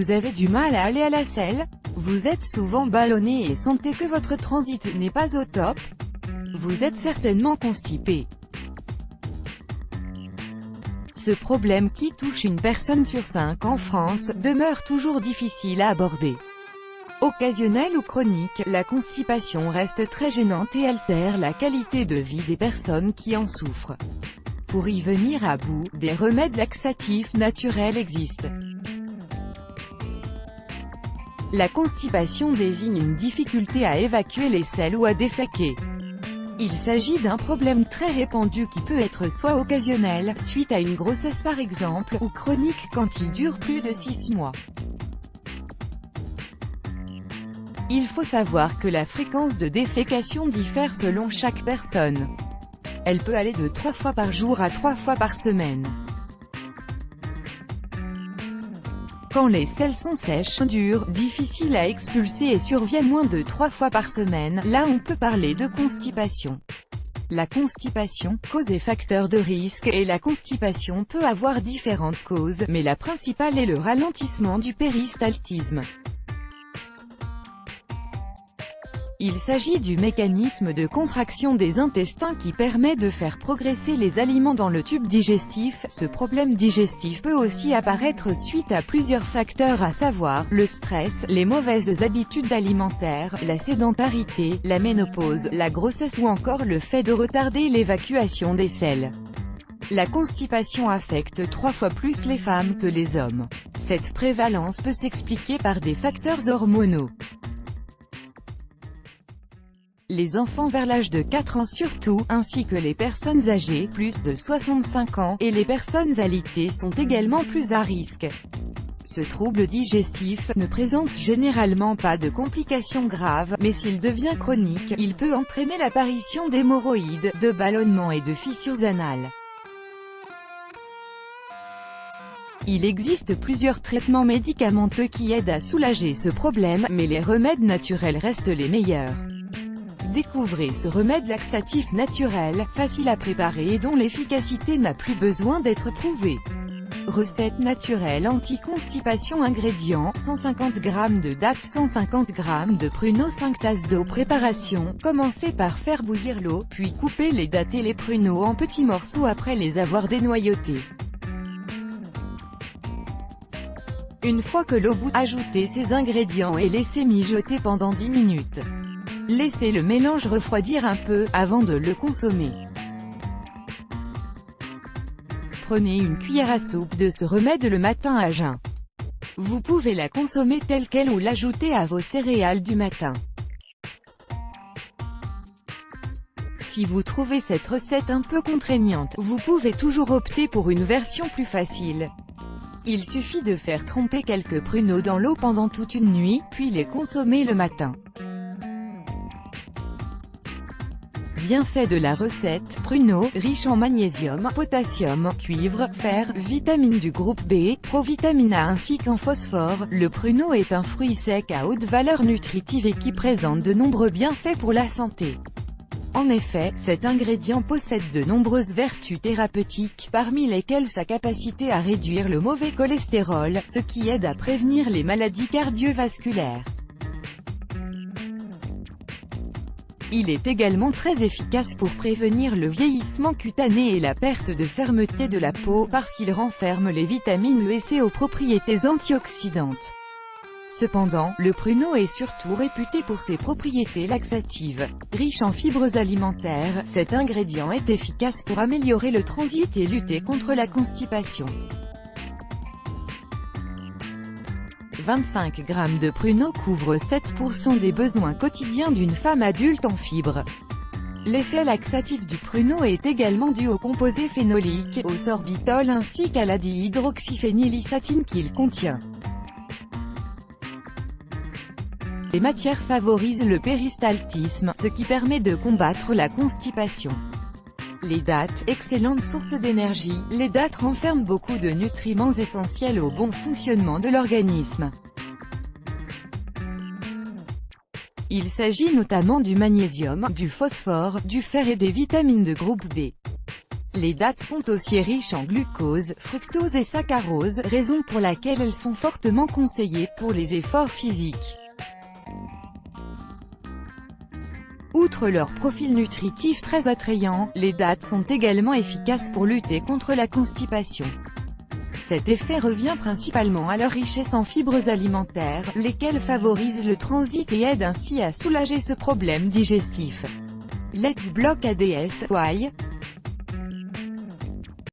Vous avez du mal à aller à la selle? Vous êtes souvent ballonné et sentez que votre transit n'est pas au top? Vous êtes certainement constipé. Ce problème qui touche une personne sur 5 en France, demeure toujours difficile à aborder. Occasionnelle ou chronique, la constipation reste très gênante et altère la qualité de vie des personnes qui en souffrent. Pour y venir à bout, des remèdes laxatifs naturels existent. La constipation désigne une difficulté à évacuer les selles ou à déféquer. Il s'agit d'un problème très répandu qui peut être soit occasionnel, suite à une grossesse par exemple, ou chronique quand il dure plus de 6 mois. Il faut savoir que la fréquence de défécation diffère selon chaque personne. Elle peut aller de 3 fois par jour à 3 fois par semaine. Quand les selles sont sèches, dures, difficiles à expulser et surviennent moins de 3 fois par semaine, là on peut parler de constipation. La constipation, cause et facteur de risque, et la constipation peut avoir différentes causes, mais la principale est le ralentissement du péristaltisme. Il s'agit du mécanisme de contraction des intestins qui permet de faire progresser les aliments dans le tube digestif. Ce problème digestif peut aussi apparaître suite à plusieurs facteurs à savoir, le stress, les mauvaises habitudes alimentaires, la sédentarité, la ménopause, la grossesse ou encore le fait de retarder l'évacuation des selles. La constipation affecte 3 fois plus les femmes que les hommes. Cette prévalence peut s'expliquer par des facteurs hormonaux. Les enfants vers l'âge de 4 ans surtout, ainsi que les personnes âgées, plus de 65 ans, et les personnes alitées sont également plus à risque. Ce trouble digestif ne présente généralement pas de complications graves, mais s'il devient chronique, il peut entraîner l'apparition d'hémorroïdes, de ballonnements et de fissures anales. Il existe plusieurs traitements médicamenteux qui aident à soulager ce problème, mais les remèdes naturels restent les meilleurs. Découvrez ce remède laxatif naturel, facile à préparer et dont l'efficacité n'a plus besoin d'être prouvée. Recette naturelle anti-constipation. Ingrédients: 150 g de dattes, 150 g de pruneaux, 5 tasses d'eau. Préparation: commencez par faire bouillir l'eau, puis coupez les dattes et les pruneaux en petits morceaux après les avoir dénoyautés. Une fois que l'eau bout, ajoutez ces ingrédients et laissez mijoter pendant 10 minutes. Laissez le mélange refroidir un peu, avant de le consommer. Prenez une cuillère à soupe de ce remède le matin à jeun. Vous pouvez la consommer telle quelle ou l'ajouter à vos céréales du matin. Si vous trouvez cette recette un peu contraignante, vous pouvez toujours opter pour une version plus facile. Il suffit de faire tremper quelques pruneaux dans l'eau pendant toute une nuit, puis les consommer le matin. Bienfaits de la recette: pruneaux, riche en magnésium, potassium, cuivre, fer, vitamines du groupe B, provitamine A ainsi qu'en phosphore. Le pruneau est un fruit sec à haute valeur nutritive et qui présente de nombreux bienfaits pour la santé. En effet, cet ingrédient possède de nombreuses vertus thérapeutiques, parmi lesquelles sa capacité à réduire le mauvais cholestérol, ce qui aide à prévenir les maladies cardiovasculaires. Il est également très efficace pour prévenir le vieillissement cutané et la perte de fermeté de la peau, parce qu'il renferme les vitamines E et C aux propriétés antioxydantes. Cependant, le pruneau est surtout réputé pour ses propriétés laxatives. Riche en fibres alimentaires, cet ingrédient est efficace pour améliorer le transit et lutter contre la constipation. 25 g de pruneaux couvrent 7% des besoins quotidiens d'une femme adulte en fibres. L'effet laxatif du pruneau est également dû aux composés phénoliques, au sorbitol ainsi qu'à la dihydroxyphénylysatine qu'il contient. Ces matières favorisent le péristaltisme, ce qui permet de combattre la constipation. Les dattes, excellente source d'énergie, les dattes renferment beaucoup de nutriments essentiels au bon fonctionnement de l'organisme. Il s'agit notamment du magnésium, du phosphore, du fer et des vitamines de groupe B. Les dattes sont aussi riches en glucose, fructose et saccharose, raison pour laquelle elles sont fortement conseillées pour les efforts physiques. Outre leur profil nutritif très attrayant, les dattes sont également efficaces pour lutter contre la constipation. Cet effet revient principalement à leur richesse en fibres alimentaires, lesquelles favorisent le transit et aident ainsi à soulager ce problème digestif. Let's block ADS, why?